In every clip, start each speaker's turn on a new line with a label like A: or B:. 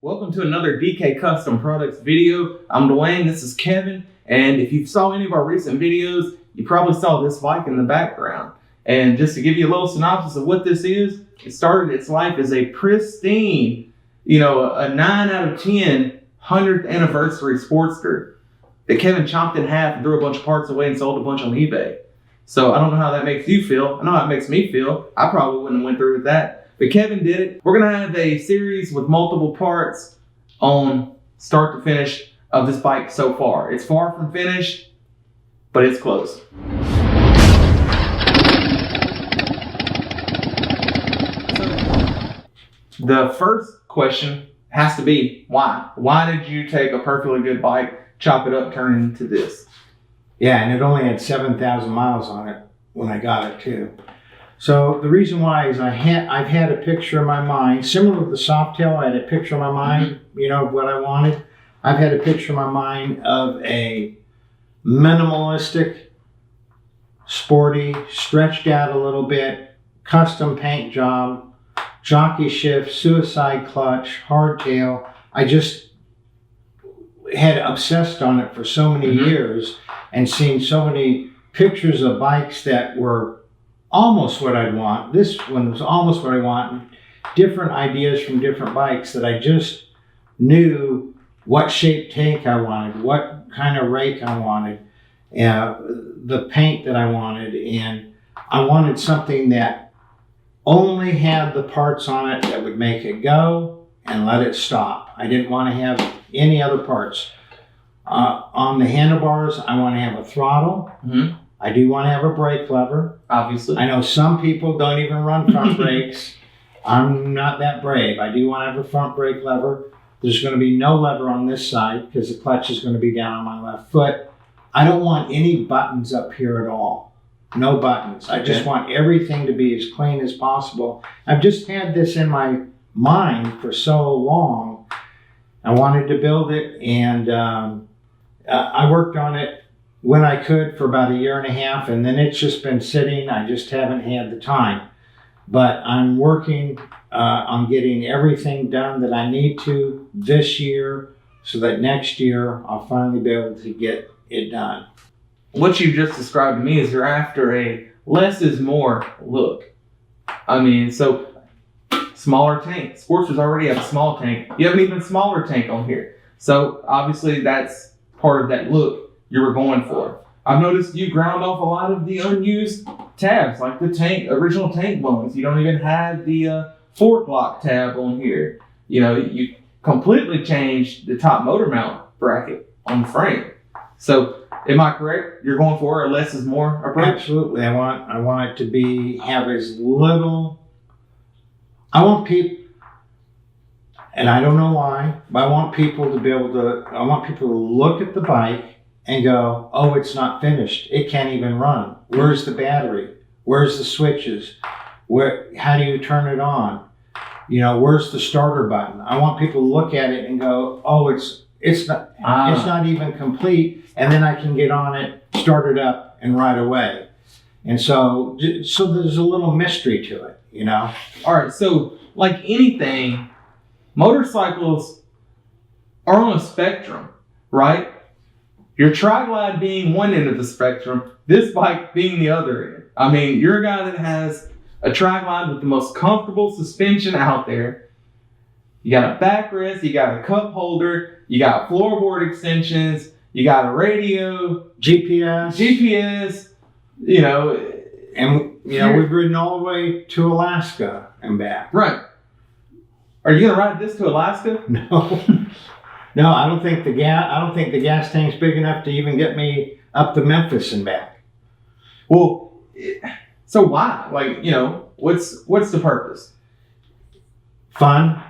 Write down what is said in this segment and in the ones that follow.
A: Welcome to another DK Custom Products video. I'm Dwayne, this is Kevin, and if you saw any of our recent videos, you probably saw this bike in the background. And just to give you a little synopsis of what this is, it started its life as a pristine, a 9 out of 10 100th anniversary Sportster that Kevin chopped in half and threw a bunch of parts away and sold a bunch on eBay. So I don't know how that makes you feel. I know how it makes me feel. I probably wouldn't have went through with that. But Kevin did it. We're going to have a series with multiple parts on start to finish of this bike so far. It's far from finished, but it's close. The first question has to be, why? Why did you take a perfectly good bike, chop it up, turn it into this?
B: Yeah, and it only had 7,000 miles on it when I got it too. So the reason why is I've had a picture in my mind, similar to the Softail. I had a picture in my mind, what I wanted. I've had a picture in my mind of a minimalistic, sporty, stretched out a little bit, custom paint job, Jockey Shift, suicide clutch, hardtail. I just had obsessed on it for so many years and seen so many pictures of bikes that were almost what I'd want. This one was almost what I want. Different ideas from different bikes that I just knew what shape tank I wanted, what kind of rake I wanted, the paint that I wanted, and I wanted something that only had the parts on it that would make it go and let it stop. I didn't want to have any other parts. On the handlebars, I want to have a throttle. I do want to have a brake lever.
A: Obviously.
B: I know some people don't even run front brakes. I'm not that brave. I do want to have a front brake lever. There's going to be no lever on this side because the clutch is going to be down on my left foot. I don't want any buttons up here at all. No buttons. I just want everything to be as clean as possible. I've just had this in my mind for so long. I wanted to build it, and I worked on it when I could for about 1.5 years, and then it's just been sitting. I just haven't had the time. But I'm working on getting everything done that I need to this year so that next year I'll finally be able to get it done.
A: What you just described to me is you're after a less is more look. I mean, so smaller tank. Sportsters already have a small tank. You have an even smaller tank on here. So obviously that's part of that look you were going for. I've noticed you ground off a lot of the unused tabs, like the original tank bones. You don't even have the fork lock tab on here. You completely changed the top motor mount bracket on the frame. So, am I correct? You're going for a less is more approach?
B: Absolutely. I want it to have as little. I want people, and I don't know why, but I want people to look at the bike and go, oh, it's not finished. It can't even run. Where's the battery? Where's the switches? How do you turn it on? Where's the starter button? I want people to look at it and go, oh, it's not even complete. And then I can get on it, start it up, and ride away. And so there's a little mystery to it,
A: All right, so like anything, motorcycles are on a spectrum, right? Your Tri-Glide being one end of the spectrum, this bike being the other end. I mean, you're a guy that has a Tri-Glide with the most comfortable suspension out there. You got a backrest, you got a cup holder, you got floorboard extensions, you got a radio, GPS,
B: And, we've ridden all the way to Alaska and back.
A: Right. Are you going to ride this to Alaska?
B: No. No, I don't think the gas tank's big enough to even get me up to Memphis and back.
A: Well, so why? What's the purpose?
B: Fun.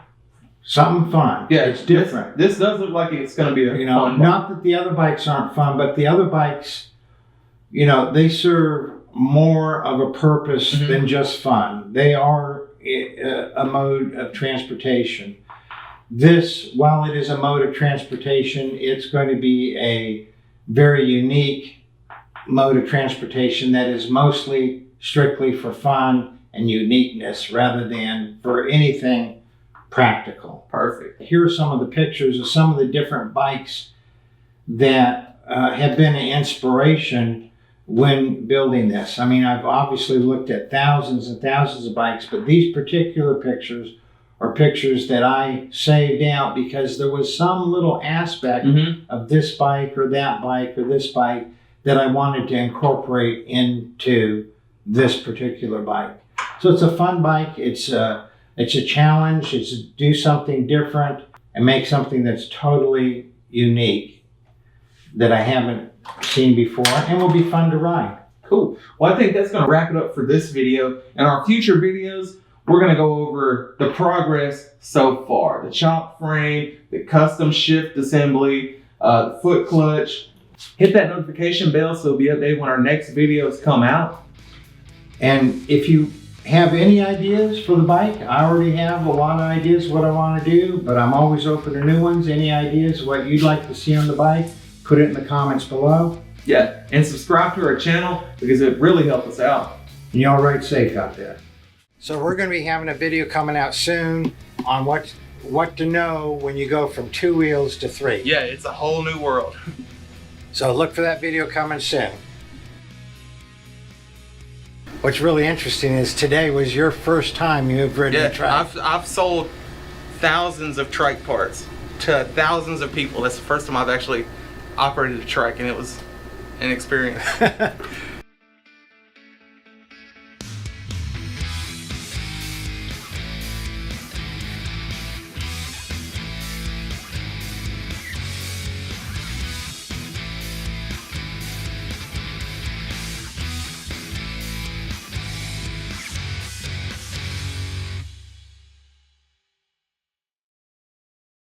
B: Something fun.
A: Yeah,
B: it's different.
A: This does look like it's going to be a fun
B: not that the other bikes aren't fun, but the other bikes, they serve more of a purpose than just fun. They are a mode of transportation. This, while it is a mode of transportation, it's going to be a very unique mode of transportation that is mostly strictly for fun and uniqueness rather than for anything practical.
A: Perfect.
B: Here are some of the pictures of some of the different bikes that have been an inspiration when building this. I mean, I've obviously looked at thousands and thousands of bikes, but these particular pictures are pictures that I saved out because there was some little aspect of this bike or that bike or this bike that I wanted to incorporate into this particular bike. So it's a fun bike. It's a challenge. It's do something different and make something that's totally unique that I haven't seen before and will be fun to ride.
A: Cool. Well, I think that's going to wrap it up for this video. In our future videos, we're going to go over the progress so far. The chop frame, the custom shift assembly, the foot clutch. Hit that notification bell so you'll be updated when our next videos come out.
B: And if you have any ideas for the bike, I already have a lot of ideas what I want to do, but I'm always open to new ones. Any ideas what you'd like to see on the bike, put it in the comments below.
A: Yeah, and subscribe to our channel because it really helps us out.
B: And y'all ride safe out there. So we're going to be having a video coming out soon on what to know when you go from 2 wheels to 3.
A: Yeah, it's a whole new world.
B: So look for that video coming soon. What's really interesting is today was your first time you've ridden a trike.
A: I've sold thousands of trike parts to thousands of people. That's the first time I've actually operated a trike, and it was an experience.